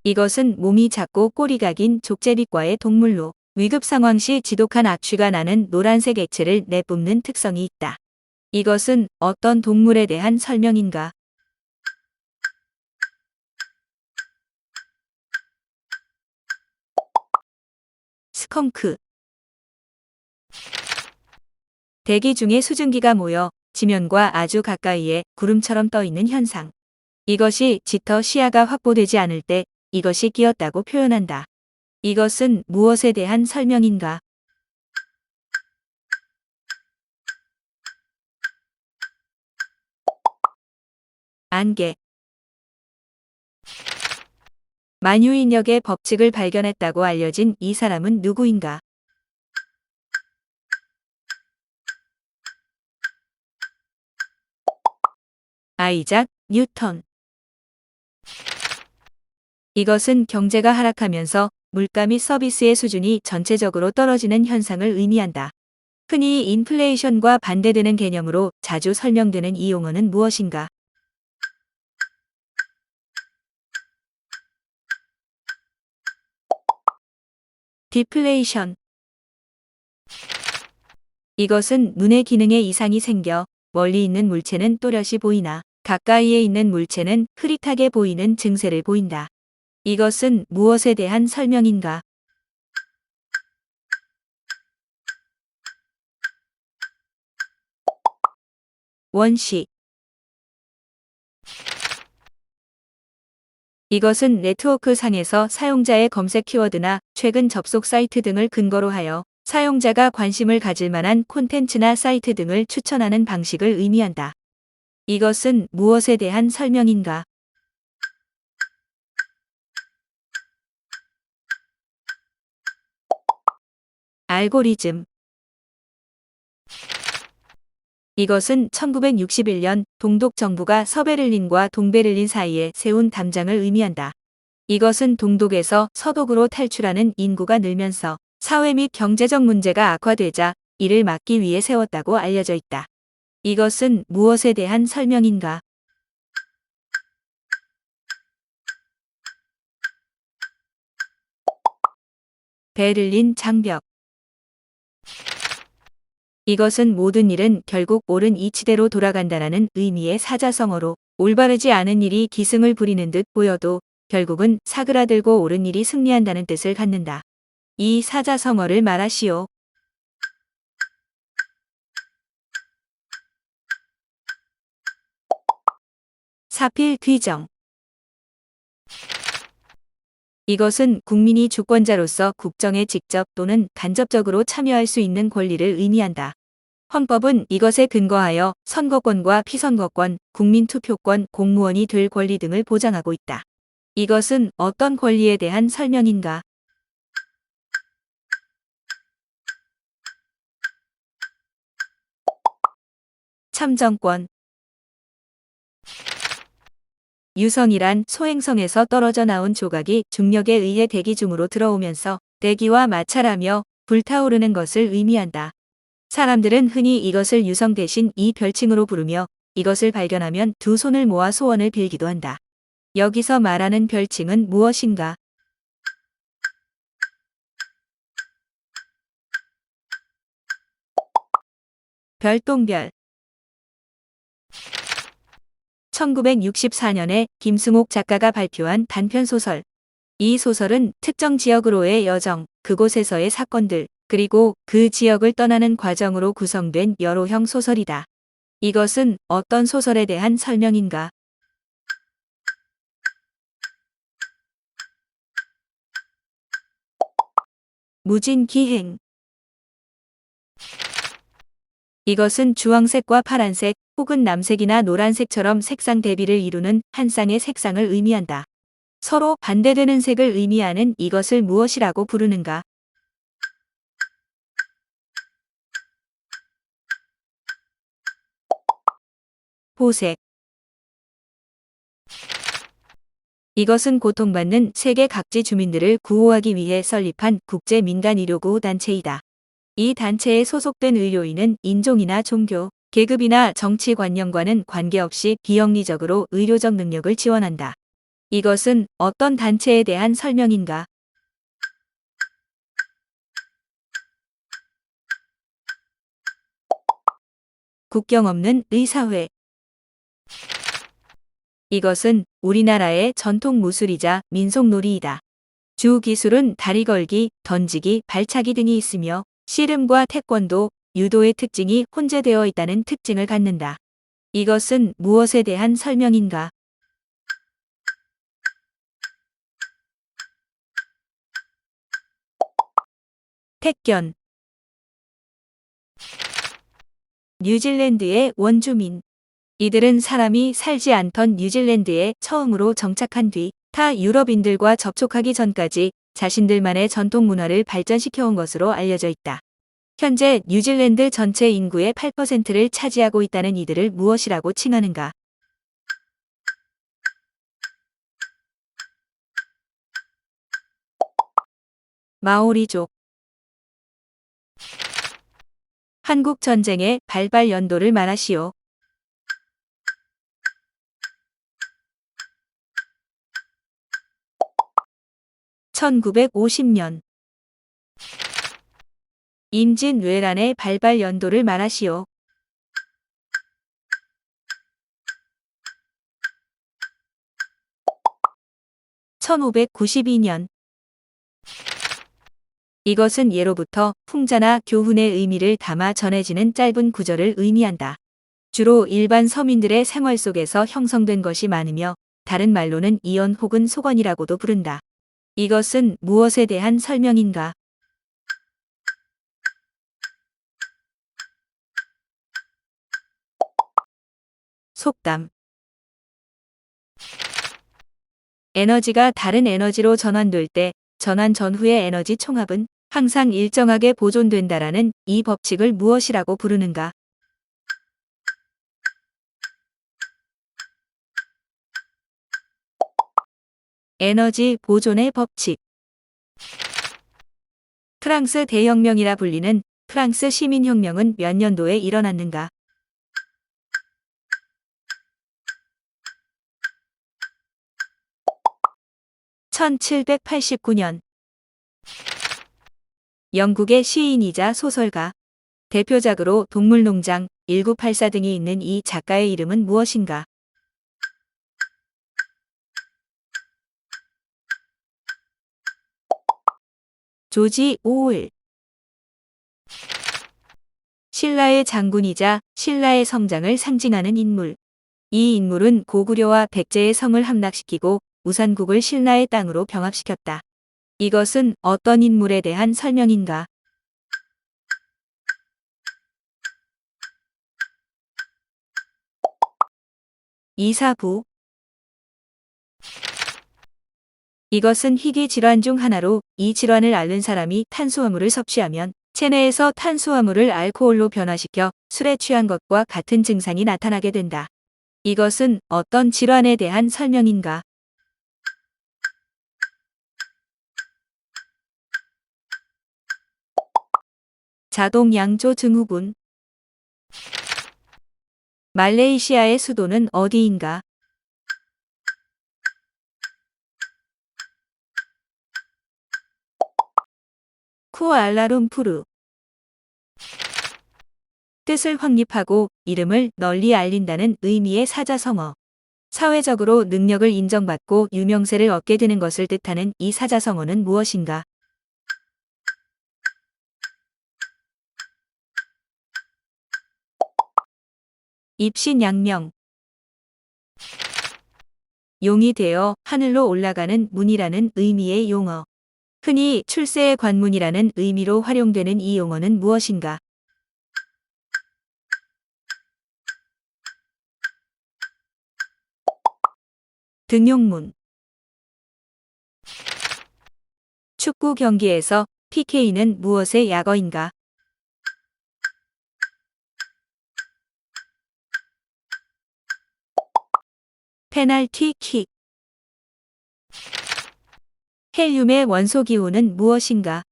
이것은 몸이 작고 꼬리가 긴 족제비과의 동물로 위급 상황 시 지독한 악취가 나는 노란색 액체를 내뿜는 특성이 있다. 이것은 어떤 동물에 대한 설명인가? 스컹크. 대기 중에 수증기가 모여 지면과 아주 가까이에 구름처럼 떠 있는 현상. 이것이 짙어 시야가 확보되지 않을 때 이것이 끼었다고 표현한다. 이것은 무엇에 대한 설명인가? 안개. 만유인력의 법칙을 발견했다고 알려진 이 사람은 누구인가? 아이작 뉴턴. 이것은 경제가 하락하면서 물가 및 서비스의 수준이 전체적으로 떨어지는 현상을 의미한다. 흔히 인플레이션과 반대되는 개념으로 자주 설명되는 이 용어는 무엇인가? 디플레이션. 이것은 눈의 기능에 이상이 생겨 멀리 있는 물체는 또렷이 보이나 가까이에 있는 물체는 흐릿하게 보이는 증세를 보인다. 이것은 무엇에 대한 설명인가? 원시. 이것은 네트워크 상에서 사용자의 검색 키워드나 최근 접속 사이트 등을 근거로 하여 사용자가 관심을 가질 만한 콘텐츠나 사이트 등을 추천하는 방식을 의미한다. 이것은 무엇에 대한 설명인가? 알고리즘. 이것은 1961년 동독 정부가 서베를린과 동베를린 사이에 세운 담장을 의미한다. 이것은 동독에서 서독으로 탈출하는 인구가 늘면서 사회 및 경제적 문제가 악화되자 이를 막기 위해 세웠다고 알려져 있다. 이것은 무엇에 대한 설명인가? 베를린 장벽. 이것은 모든 일은 결국 옳은 이치대로 돌아간다는 의미의 사자성어로 올바르지 않은 일이 기승을 부리는 듯 보여도 결국은 사그라들고 옳은 일이 승리한다는 뜻을 갖는다. 이 사자성어를 말하시오. 사필 귀정. 이것은 국민이 주권자로서 국정에 직접 또는 간접적으로 참여할 수 있는 권리를 의미한다. 헌법은 이것에 근거하여 선거권과 피선거권, 국민투표권, 공무원이 될 권리 등을 보장하고 있다. 이것은 어떤 권리에 대한 설명인가? 참정권. 유성이란 소행성에서 떨어져 나온 조각이 중력에 의해 대기 중으로 들어오면서 대기와 마찰하며 불타오르는 것을 의미한다. 사람들은 흔히 이것을 유성 대신 이 별칭으로 부르며 이것을 발견하면 두 손을 모아 소원을 빌기도 한다. 여기서 말하는 별칭은 무엇인가? 별똥별. 1964년에 김승옥 작가가 발표한 단편소설. 이 소설은 특정 지역으로의 여정, 그곳에서의 사건들, 그리고 그 지역을 떠나는 과정으로 구성된 여로형 소설이다. 이것은 어떤 소설에 대한 설명인가? 무진기행. 이것은 주황색과 파란색 혹은 남색이나 노란색처럼 색상 대비를 이루는 한 쌍의 색상을 의미한다. 서로 반대되는 색을 의미하는 이것을 무엇이라고 부르는가? 보색. 이것은 고통받는 세계 각지 주민들을 구호하기 위해 설립한 국제민간의료구호 단체이다. 이 단체에 소속된 의료인은 인종이나 종교, 계급이나 정치관념과는 관계없이 비영리적으로 의료적 능력을 지원한다. 이것은 어떤 단체에 대한 설명인가? 국경 없는 의사회. 이것은 우리나라의 전통 무술이자 민속놀이이다. 주 기술은 다리 걸기, 던지기, 발차기 등이 있으며 씨름과 태권도, 유도의 특징이 혼재되어 있다는 특징을 갖는다. 이것은 무엇에 대한 설명인가? 택견. 뉴질랜드의 원주민. 이들은 사람이 살지 않던 뉴질랜드에 처음으로 정착한 뒤 타 유럽인들과 접촉하기 전까지 자신들만의 전통 문화를 발전시켜온 것으로 알려져 있다. 현재 뉴질랜드 전체 인구의 8%를 차지하고 있다는 이들을 무엇이라고 칭하는가? 마오리족. 한국 전쟁의 발발 연도를 말하시오. 1950년. 임진왜란의 발발 연도를 말하시오. 1592년. 이것은 예로부터 풍자나 교훈의 의미를 담아 전해지는 짧은 구절을 의미한다. 주로 일반 서민들의 생활 속에서 형성된 것이 많으며 다른 말로는 이언 혹은 속언이라고도 부른다. 이것은 무엇에 대한 설명인가? 속담. 에너지가 다른 에너지로 전환될 때 전환 전후의 에너지 총합은 항상 일정하게 보존된다라는 이 법칙을 무엇이라고 부르는가? 에너지 보존의 법칙. 프랑스 대혁명이라 불리는 프랑스 시민혁명은 몇 년도에 일어났는가? 1789년. 영국의 시인이자 소설가, 대표작으로 동물농장, 1984 등이 있는 이 작가의 이름은 무엇인가? 조지 오웰. 신라의 장군이자 신라의 성장을 상징하는 인물. 이 인물은 고구려와 백제의 성을 함락시키고 우산국을 신라의 땅으로 병합시켰다. 이것은 어떤 인물에 대한 설명인가? 이사부. 이것은 희귀 질환 중 하나로 이 질환을 앓는 사람이 탄수화물을 섭취하면 체내에서 탄수화물을 알코올로 변화시켜 술에 취한 것과 같은 증상이 나타나게 된다. 이것은 어떤 질환에 대한 설명인가? 자동 양조 증후군. 말레이시아의 수도는 어디인가? 쿠알라룸푸르. 뜻을 확립하고 이름을 널리 알린다는 의미의 사자성어. 사회적으로 능력을 인정받고 유명세를 얻게 되는 것을 뜻하는 이 사자성어는 무엇인가? 입신양명. 용이 되어 하늘로 올라가는 문이라는 의미의 용어. 흔히 출세의 관문이라는 의미로 활용되는 이 용어는 무엇인가? 등용문. 축구 경기에서 PK는 무엇의 약어인가? 페널티킥. 헬륨의 원소 기호는 무엇인가?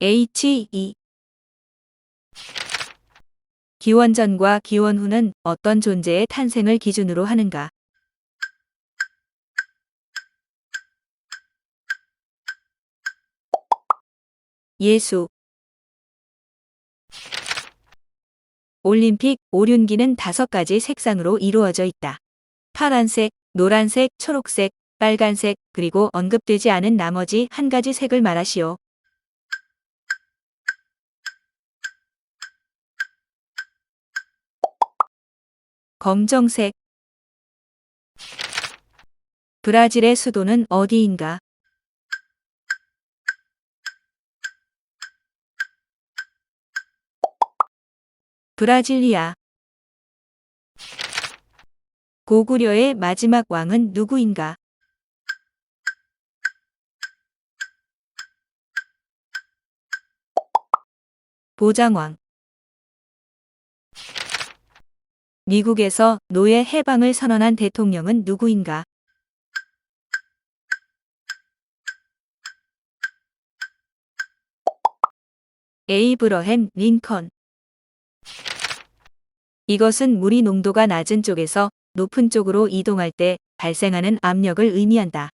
He. 기원 전과 기원 후는 어떤 존재의 탄생을 기준으로 하는가? 예수. 올림픽 오륜기는 5가지 색상으로 이루어져 있다. 파란색, 노란색, 초록색, 빨간색, 그리고 언급되지 않은 나머지 한 가지 색을 말하시오. 검정색. 브라질의 수도는 어디인가? 브라질리아. 고구려의 마지막 왕은 누구인가? 보장왕. 미국에서 노예 해방을 선언한 대통령은 누구인가? 에이브러햄 링컨. 이것은 물이 농도가 낮은 쪽에서 높은 쪽으로 이동할 때 발생하는 압력을 의미한다.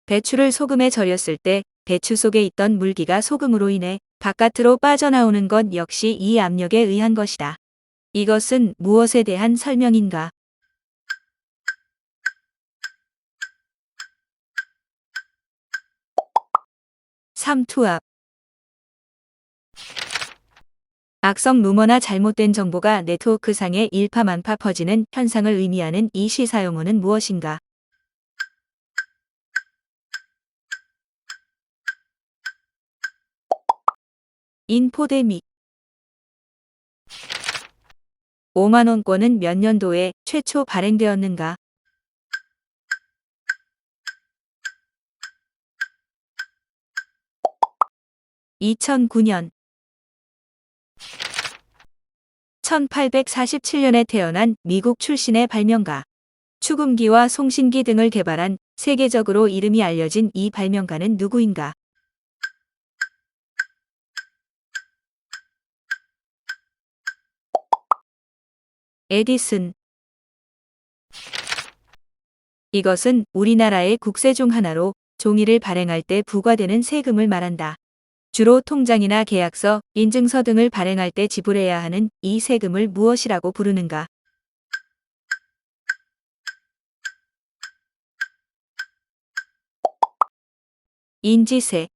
배추를 소금에 절였을 때 배추 속에 있던 물기가 소금으로 인해 바깥으로 빠져나오는 것 역시 이 압력에 의한 것이다. 이것은 무엇에 대한 설명인가? 삼투압. 악성 루머나 잘못된 정보가 네트워크상에 일파만파 퍼지는 현상을 의미하는 이 시사용어는 무엇인가? 인포데믹. 5만원권은 몇 년도에 최초 발행되었는가? 2009년. 1847년에 태어난 미국 출신의 발명가. 축음기와 송신기 등을 개발한 세계적으로 이름이 알려진 이 발명가는 누구인가? 에디슨. 이것은 우리나라의 국세 중 하나로 종이를 발행할 때 부과되는 세금을 말한다. 주로 통장이나 계약서, 인증서 등을 발행할 때 지불해야 하는 이 세금을 무엇이라고 부르는가? 인지세.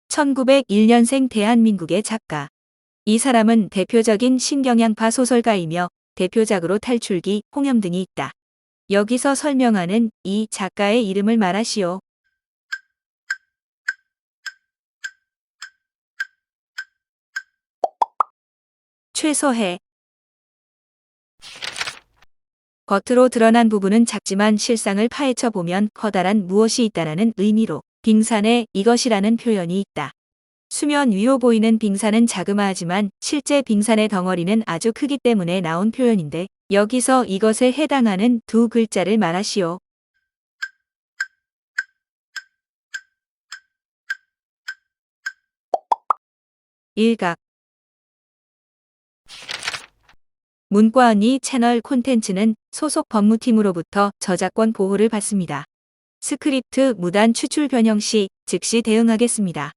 1901년생 대한민국의 작가. 이 사람은 대표적인 신경향파 소설가이며 대표작으로 탈출기, 홍염 등이 있다. 여기서 설명하는 이 작가의 이름을 말하시오. 최서해. 겉으로 드러난 부분은 작지만 실상을 파헤쳐 보면 커다란 무엇이 있다라는 의미로 빙산에 이것이라는 표현이 있다. 수면 위로 보이는 빙산은 자그마하지만 실제 빙산의 덩어리는 아주 크기 때문에 나온 표현인데 여기서 이것에 해당하는 두 글자를 말하시오. 일각. 문과언니 채널 콘텐츠는 소속 법무팀으로부터 저작권 보호를 받습니다. 스크립트 무단 추출 변형 시 즉시 대응하겠습니다.